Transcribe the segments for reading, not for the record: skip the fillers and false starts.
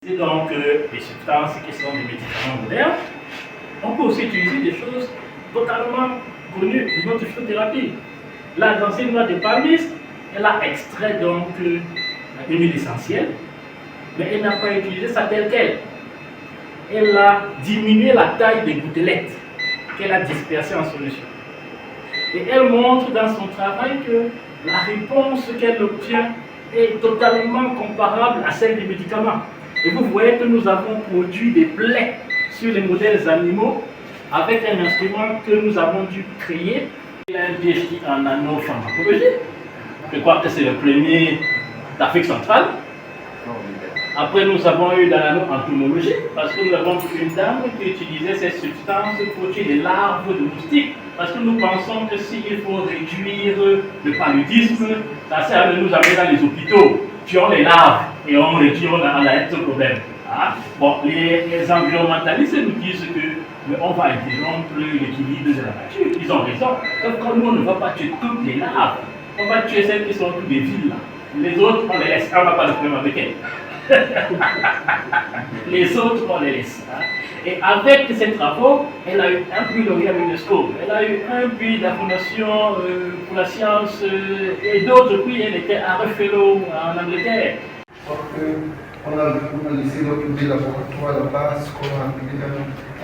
C'est donc des substances qui sont des médicaments modernes. On peut aussi utiliser des choses totalement connues de notre phytothérapie. Là, dans cette noix de palmiste, elle a extrait donc une huile essentielle, mais elle n'a pas utilisé ça telle quelle. Elle a diminué la taille des gouttelettes qu'elle a dispersées en solution. Et elle montre dans son travail que la réponse qu'elle obtient est totalement comparable à celle des médicaments. Et vous voyez que nous avons produit des plaies sur les modèles animaux avec un instrument que nous avons dû créer. Il a un PhD en nanopharmacologie. Je crois que c'est le premier d'Afrique centrale. Après, nous avons eu dans la nano-entomologie, parce que nous avons une dame qui utilisait ces substances pour tuer des larves de moustiques. Parce que nous pensons que s'il faut réduire le paludisme, ça sert de nous amener dans les hôpitaux, tuons les larves et on réduit, on arrête ce problème. Ah. Bon, les environnementalistes nous disent que on va interrompre l'équilibre de la nature. Ils ont raison. Donc, quand nous, on ne va pas tuer toutes les larves, on va tuer celles qui sont toutes des villes là. Les autres, on les laisse. On n'a pas de problème avec elles. Les autres, on les laisse. Hein. Et avec ces travaux, elle a eu un prix Lauréat UNESCO, elle a eu un prix de la Fondation pour la science et d'autres prix. Elle était à Fellow en Angleterre. On a laissé notre petit laboratoire là-bas, ce qu'on a appelé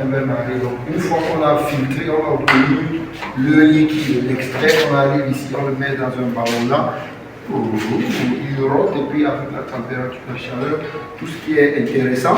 un bain-marie. Donc, une fois qu'on a filtré, on a obtenu le liquide, l'extrait, on arrive ici, on le met dans un ballon là. Il rote et puis avec la température, la chaleur, tout ce qui est intéressant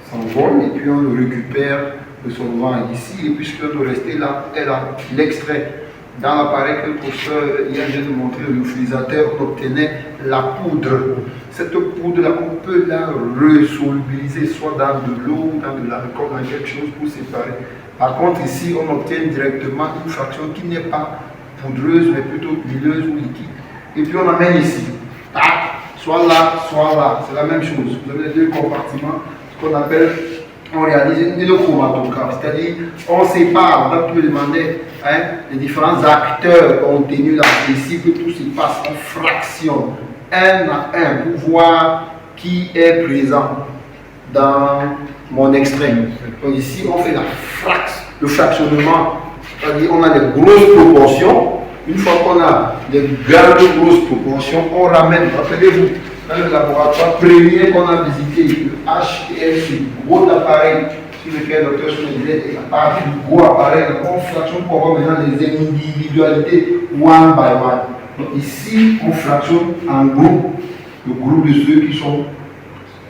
s'envole et puis on le récupère de solvant ici et puis ce qui doit rester là, elle a l'extrait. Dans l'appareil que le professeur vient de montrer, le lyophiliseur, on obtenait la poudre. Cette poudre-là, on peut la resolubiliser soit dans de l'eau ou dans de l'alcool, dans quelque chose pour séparer. Par contre ici, on obtient directement une fraction qui n'est pas poudreuse mais plutôt huileuse ou liquide. Et puis on amène ici, soit là, c'est la même chose. Vous avez les deux compartiments, ce qu'on appelle, on réalise une chromatographe, c'est-à-dire on sépare, on peut demander les différents acteurs contenus dans ici, que tout se passe en fractions, un à un, pour voir qui est présent dans mon extrême. Donc ici on fait le fractionnement, c'est-à-dire on a des grosses proportions. Une fois qu'on a des grandes grosses proportions, on ramène, rappelez-vous, dans le laboratoire premier qu'on a visité, le HPLC, gros appareil sur lequel le docteur se disait, et à partir du gros appareil, on fractionne pour voir maintenant les individualités one by one. Donc ici, on fractionne en groupe, le groupe de ceux qui sont,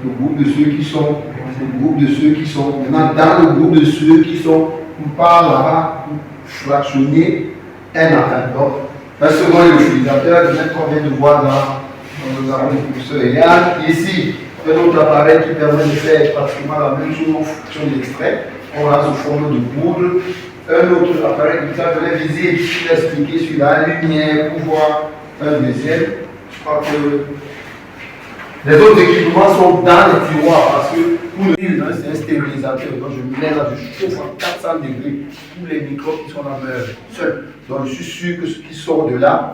le groupe de ceux qui sont, le groupe de ceux qui sont. Maintenant, dans le groupe de ceux qui sont, on part là-bas pour fractionner un à un. Donc, selon l'utilisateur, qu'on vient de voir dans le arbre du professeur Yann, ici, un autre appareil qui permet de faire pratiquement la même chose en fonction de l'extrait. On a sous forme de poudre. Un autre appareil qui s'appelait visible, qui est expliqué sur la lumière pour voir un deuxième. Je crois que les autres équipements sont dans les tiroirs parce que pour le dire, c'est un stérilisateur. Donc je mets là, je chauffe à 400 degrés. Tous les microbes qui sont là meurent seuls. Donc je suis sûr que ce qui sort de là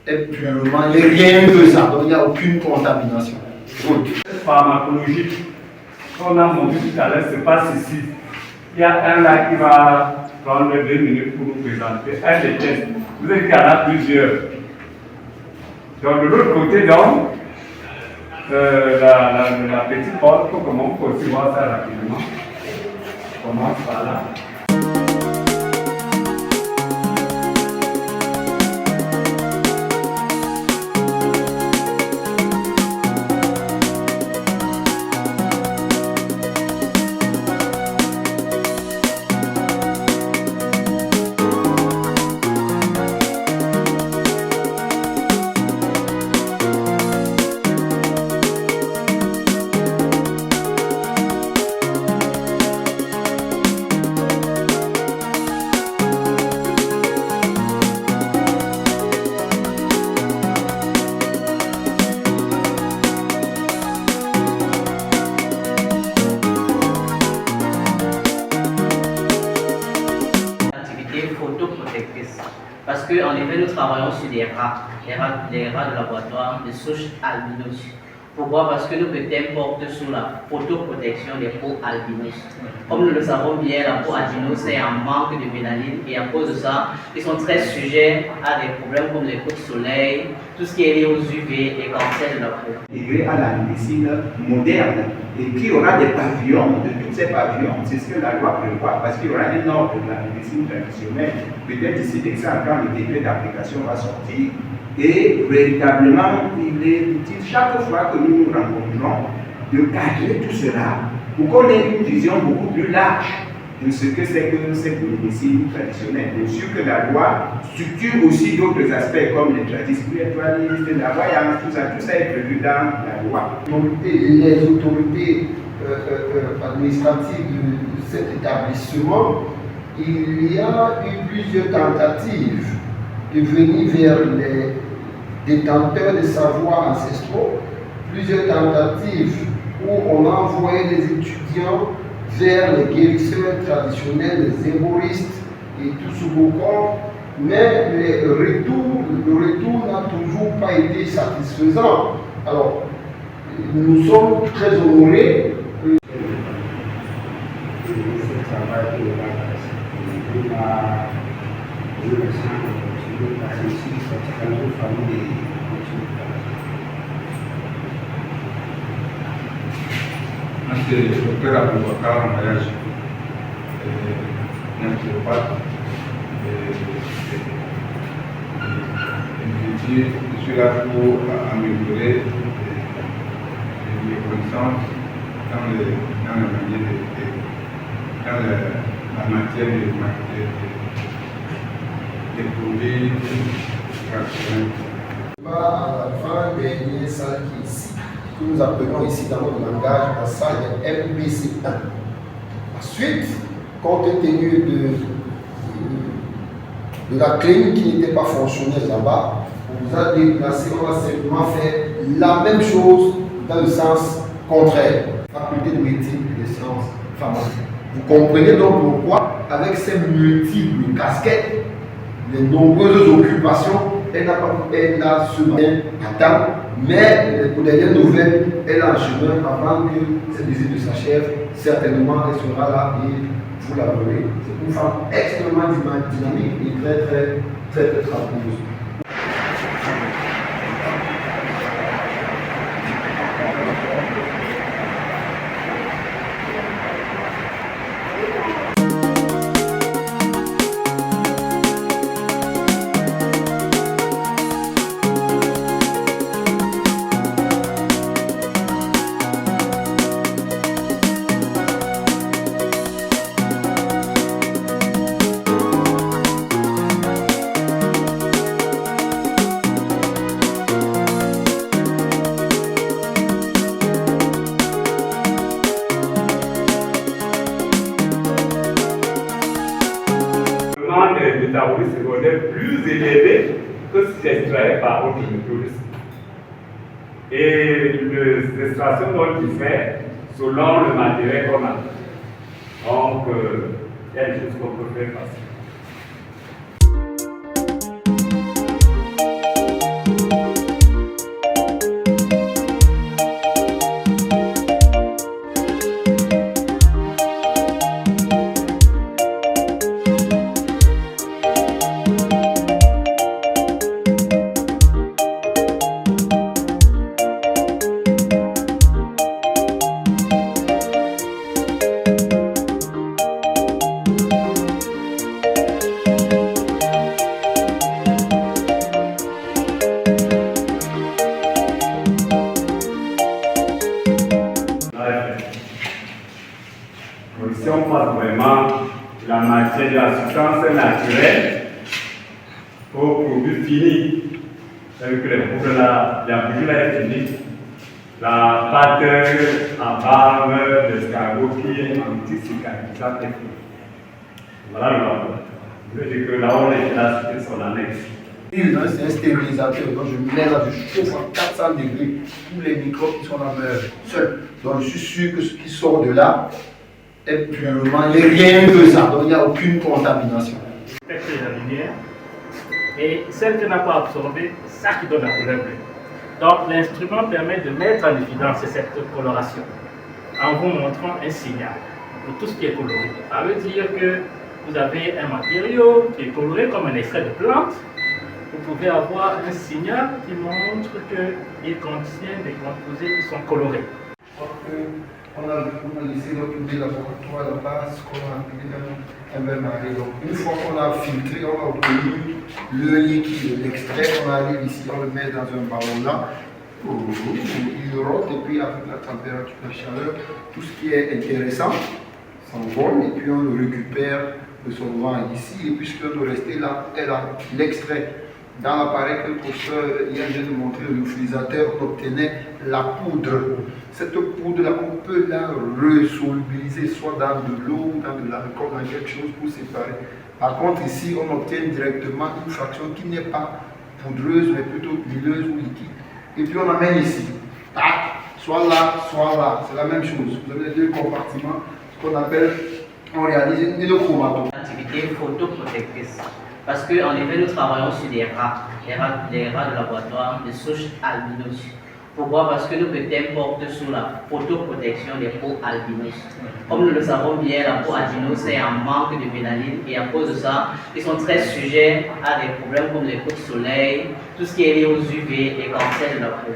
est purement, il n'y a rien que ça. Donc il n'y a aucune contamination. Pharmacologie, on a montré tout à l'heure, c'est pas ici. Il y a un là qui va prendre 2 minutes pour nous présenter un des tests. Vous avez qu'il y en a plusieurs. Donc de l'autre côté, donc, la petite porte, comment on peut aussi voir ça rapidement. On commence par là. Parce qu'en effet, nous travaillons sur des rats, les rats de laboratoire, des souches albinos. Pourquoi? Parce que notre thème porte sur la photoprotection des peaux albinos. Comme nous le savons bien, la peau albinos est en manque de mélanine et à cause de ça, ils sont très sujets à des problèmes comme les coups de soleil, tout ce qui est lié aux UV, les cancers de la peau. Intégré à la médecine moderne et qu'il y aura des pavillons, de tous ces pavillons, c'est ce que la loi prévoit, parce qu'il y aura un ordre de la médecine traditionnelle. Peut-être d'ici d'exemple, quand le décret d'application va sortir, et véritablement, il est utile chaque fois que nous nous rencontrons de cadrer tout cela pour qu'on ait une vision beaucoup plus large de ce que c'est que cette médecine traditionnelle. Bien sûr que la loi structure aussi d'autres aspects comme les traditions spiritualistes, la voyance, tout ça est prévu dans la loi. Les autorités administratives de cet établissement, il y a eu plusieurs tentatives de venir vers les détenteurs de savoirs ancestraux, plusieurs tentatives où on a envoyé les étudiants vers les guérisseurs traditionnels, les héboristes et tout ce beau corps, mais le retour n'a toujours pas été satisfaisant. Alors, nous sommes très honorés. C'est le docteur Aboubacar Mariage, naturopathe. Je suis là pour améliorer les connaissances dans la matière des produits traditionnels. À la fin dernière salle qui est ici, que nous appelons ici dans notre langage la salle de MPC1. Ensuite, compte tenu de la clinique qui n'était pas fonctionnelle là-bas, on nous a déplacé, on va simplement faire la même chose dans le sens contraire. Faculté de médecine et des sciences pharmaceutiques. Vous comprenez donc pourquoi, avec ces multiples casquettes, les nombreuses occupations, elle n'a ce matin à temps, mais pour les dernières nouvelles, elle est en chemin avant que cette visite s'achève. Certainement, elle sera là et vous la verrez. C'est une femme extrêmement dynamique et très travailleuse. Des métabolismes secondaires plus élevés que si j'extrais par autre méthode. Et l'extraction donc il fait selon le matériel qu'on a. Donc, il y a des choses qu'on peut faire facilement. Si on passe vraiment la matière de la substance naturelle au produit fini, c'est-à-dire que les boucles là, la boucle là est finie, la pâte en barbe d'escargot qui est anti-cicatrisante est finie. Voilà le rapport. Je veux dire que là on est là, c'est son annexe. C'est un stérilisateur, donc je mets là, je chauffe à 400 degrés, tous les microbes qui sont là meurent seuls. Donc je suis sûr que ce qui sort de là est purement, il n'y a rien que ça, donc il n'y a aucune contamination. La lumière, et celle qui n'a pas absorbé, ça qui donne la couleur bleue. Donc l'instrument permet de mettre en évidence cette coloration en vous montrant un signal pour tout ce qui est coloré. Ça veut dire que vous avez un matériau qui est coloré comme un extrait de plante. Vous pouvez avoir un signal qui montre qu'il contient des composés qui sont colorés. On a laissé notre laboratoire là-bas, ce qu'on a appelé un bain-marie. Donc, une fois qu'on a filtré, on a obtenu le liquide, l'extrait, on arrive ici, on le met dans un ballon là. Il rote et puis avec la température, la chaleur, tout ce qui est intéressant s'envole et puis on le récupère de son vent ici. Et puis ce qui doit rester là est là, l'extrait. Dans l'appareil que le professeur vient de montrer, l'utilisateur obtenait la poudre. Cette poudre-là, on peut la resolubiliser soit dans de l'eau, dans de l'alcool, dans quelque chose pour séparer. Par contre, ici, on obtient directement une fraction qui n'est pas poudreuse, mais plutôt huileuse ou liquide. Et puis on amène ici. Soit là, soit là. C'est la même chose. Vous avez les deux compartiments, ce qu'on appelle, on réalise une chromatome. Activité photoprotectrice. Parce qu'en effet, nous travaillons sur des rats de laboratoire de souche albinos. Pourquoi? Parce que nos thème porte sur la photoprotection des peaux albinos. Comme nous le savons bien, la peau albinos est en manque de mélanine et à cause de ça, ils sont très sujets à des problèmes comme les coups de soleil, tout ce qui est lié aux UV, les cancers de la peau.